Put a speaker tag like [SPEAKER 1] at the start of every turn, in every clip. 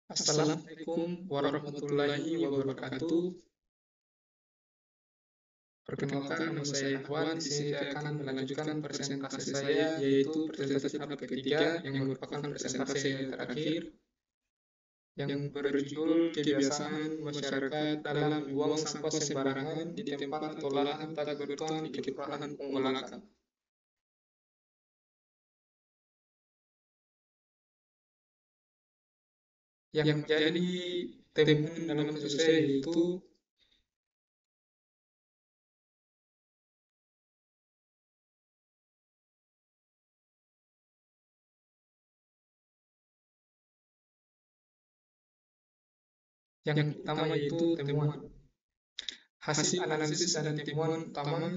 [SPEAKER 1] Assalamualaikum warahmatullahi wabarakatuh. Perkenalkan, nama saya Ikhwan. Di sini saya akan melanjutkan presentasi saya, yaitu presentasi tahap ketiga yang merupakan presentasi saya terakhir, yang berjudul kebiasaan masyarakat dalam membuang sampah sembarangan di tempat atau lahan tak bertuan di Kelurahan Punggolakan. Yang menjadi temuan dalam kasus saya yaitu yang pertama yaitu temuan hasil analisis dan temuan utama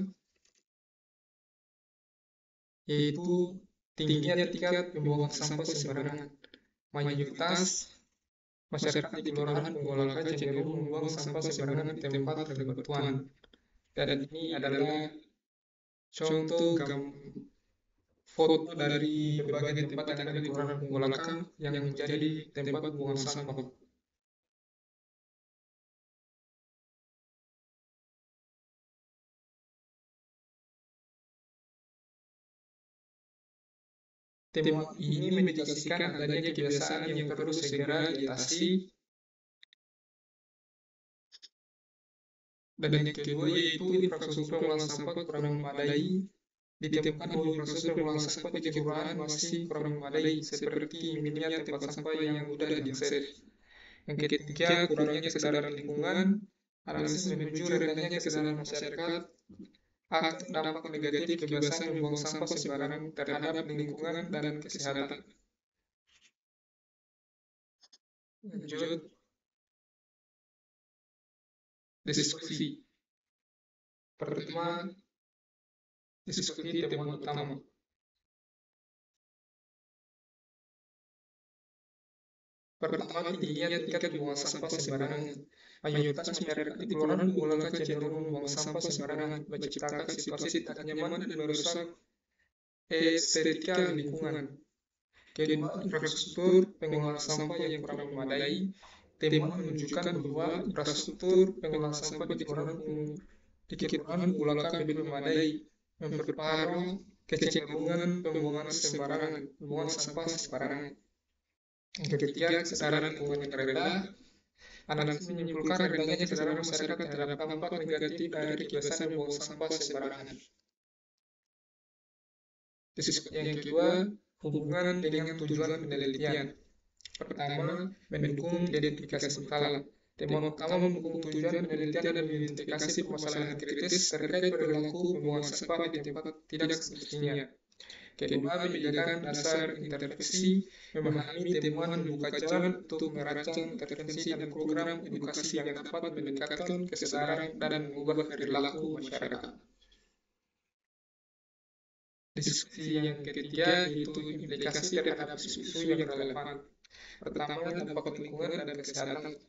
[SPEAKER 1] yaitu tingginya tingkat pembuangan sampah sembarangan. Mayoritas masyarakat di Kelurahan Punggolakan cenderung membuang sampah sembarangan di tempat bertuan. Dan ini adalah contoh foto dari berbagai tempat yang ada di Kelurahan Punggolakan yang menjadi tempat pembuangan sampah. Temuan ini mengindikasikan adanya kebiasaan yang perlu segera diatasi. Dan yang kedua yaitu infrastruktur pengolahan sampah kurang memadai. Ditemukan bahwa infrastruktur pengolahan sampah di kelurahan masih kurang memadai, seperti minimnya tempat sampah yang mudah diakses. Yang ketiga, kurangnya kesadaran lingkungan. Analisis menuju rendahnya kesadaran masyarakat akan dampak negatif kebiasaan membuang sampah sembarangan terhadap lingkungan dan kesehatan. Lanjut, diskusi. Pertama, diskusi temuan utama. Pertama, tingginya tingkat pembuangan sampah sembarangan. Mayoritas masyarakat di Kelurahan Punggolakan cenderung membuang sampah sembarangan, menciptakan situasi tak nyaman dan merusak estetika lingkungan. Kedua, infrastruktur pengolahan sampah yang kurang memadai. Temuan menunjukkan bahwa infrastruktur pengolahan sampah di Kelurahan Punggolakan belum memadai, memperparah kecenderungan pembuangan sampah sembarangan. Yang ketiga, kesadaran lingkungan yang rendah. Analisis menyimpulkan rendahnya kesadaran masyarakat terhadap dampak negatif dari kebiasaan membuang sampah sembarangan. Yang kedua, hubungan dengan tujuan penelitian. Pertama, mendukung identifikasi masalah. Temuan utama mendukung tujuan penelitian dan mengidentifikasi permasalahan kritis terkait perilaku pembuangan sampah di tempat tidak semestinya. Kedua, menyediakan dasar intervensi, memahami temuan membuka jalan untuk merancang intervensi dan program edukasi yang dapat meningkatkan kesadaran dan mengubah perilaku masyarakat. Diskusi yang ketiga yaitu implikasi terhadap isu-isu yang relevan. Pertama, dampak lingkungan dan kesehatan.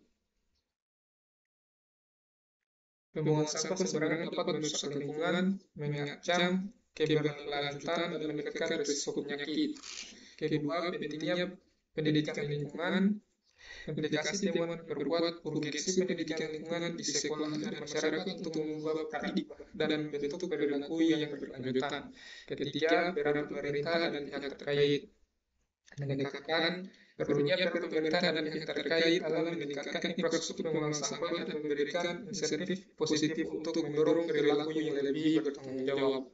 [SPEAKER 1] Pembuangan sampah sembarangan dapat merusak lingkungan, mengancam keberlanjutan dan menekan risiko penyakit. Kedua, pentingnya pendidikan lingkungan. Implikasi temuan memperkuat urgensi pendidikan lingkungan di sekolah dan masyarakat untuk mengubah paradigma dan membentuk perilaku yang berkelanjutan. Ketiga, peran pemerintah dan pihak terkait. Menekankan perlunya peran pemerintah dan pihak terkait dalam meningkatkan infrastruktur pengolahan sampah dan memberikan insentif positif untuk mendorong perilaku yang lebih bertanggung jawab.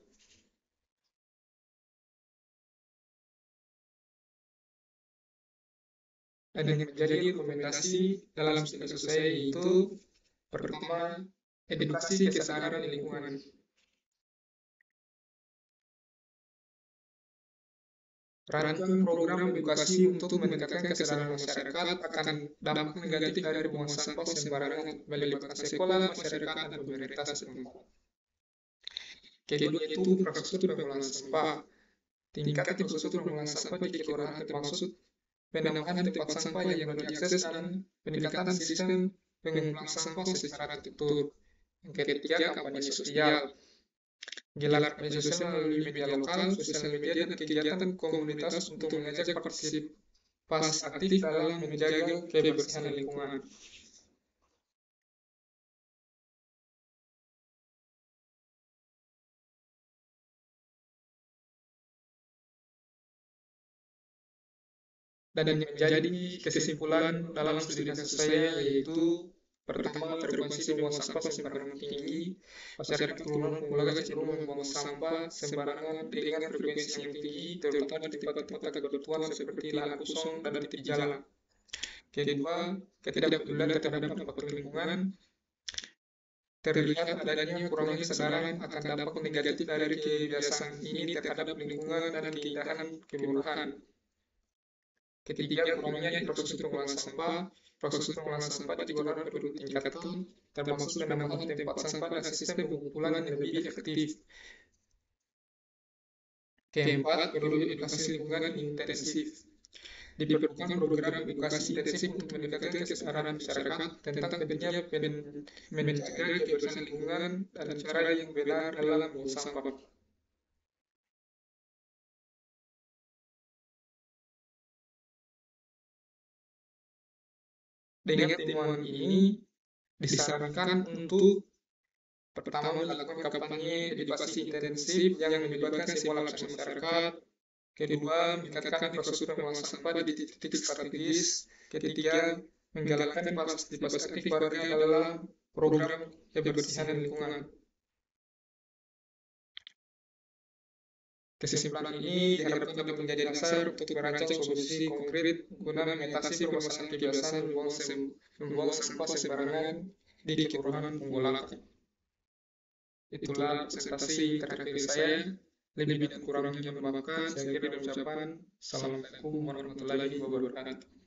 [SPEAKER 1] Dan yang menjadi rekomendasi dalam studi saya yaitu pertama, edukasi kesadaran lingkungan. Rancang program edukasi untuk meningkatkan kesadaran masyarakat akan dampak negatif dari pembuangan sampah sembarangan melibatkan sekolah, masyarakat, dan pemerintah setempat. Kedua itu infrastruktur pengolahan sampah. Tingkatkan infrastruktur pengolahan sampah di kelurahan termaksud penambahan tempat sampah yang mudah diakses dan peningkatan sistem pengumpulan sampah secara tertutup. Yang ketiga, kampanye sosial. Gelar kampanye sosial melalui media lokal, sosial media, dan kegiatan komunitas untuk mengajak pas aktif dalam menjaga kebersihan lingkungan. Dan yang menjadi kesimpulan dalam studi kasus saya yaitu pertama, frekuensi buang sampah sembarangan tinggi. Masyarakat Kulongan Pungulaga cenderung membuang sampah sembarangan dengan frekuensi yang tinggi, terutama di tempat-tempat kebutuhan seperti lahan kosong dan di tepi jalan. Kedua, ketidakpedulian terhadap dampak lingkungan. Terlihat adanya kurangnya kesadaran akan dampak negatif dari kebiasaan ini terhadap lingkungan dan keindahan kelurahan. Ketiga, kurangnya proses pengolahan sampah. Proses pengolahan sampah di kelurahan perlu ditingkatkan, termasuk penambahan tempat sampah dan sistem pengumpulan yang lebih efektif. Keempat, perlu edukasi lingkungan intensif. Diperlukan program edukasi intensif untuk meningkatkan kesadaran masyarakat tentang pentingnya menjaga kebersihan lingkungan dan cara yang benar dalam membuang sampah. Dengan temuan ini, disarankan untuk pertama melakukan kampanye edukasi intensif yang melibatkan semua lapisan masyarakat. Kedua, meningkatkan infrastruktur pengolahan sampah di titik-titik strategis. Ketiga, menggalakkan partisipasi aktif warga dalam program kebersihan lingkungan. Kesimpulan ini diharapkan dapat menjadi dasar untuk merancang solusi konkret guna mengatasi permasalahan kebiasaan membuang sampah sembarangan di Kelurahan Punggolaga. Itulah presentasi terakhir saya. Lebih dan kurangnya mohon maaf. Saya kira ucapan. Assalamualaikum warahmatullahi wabarakatuh.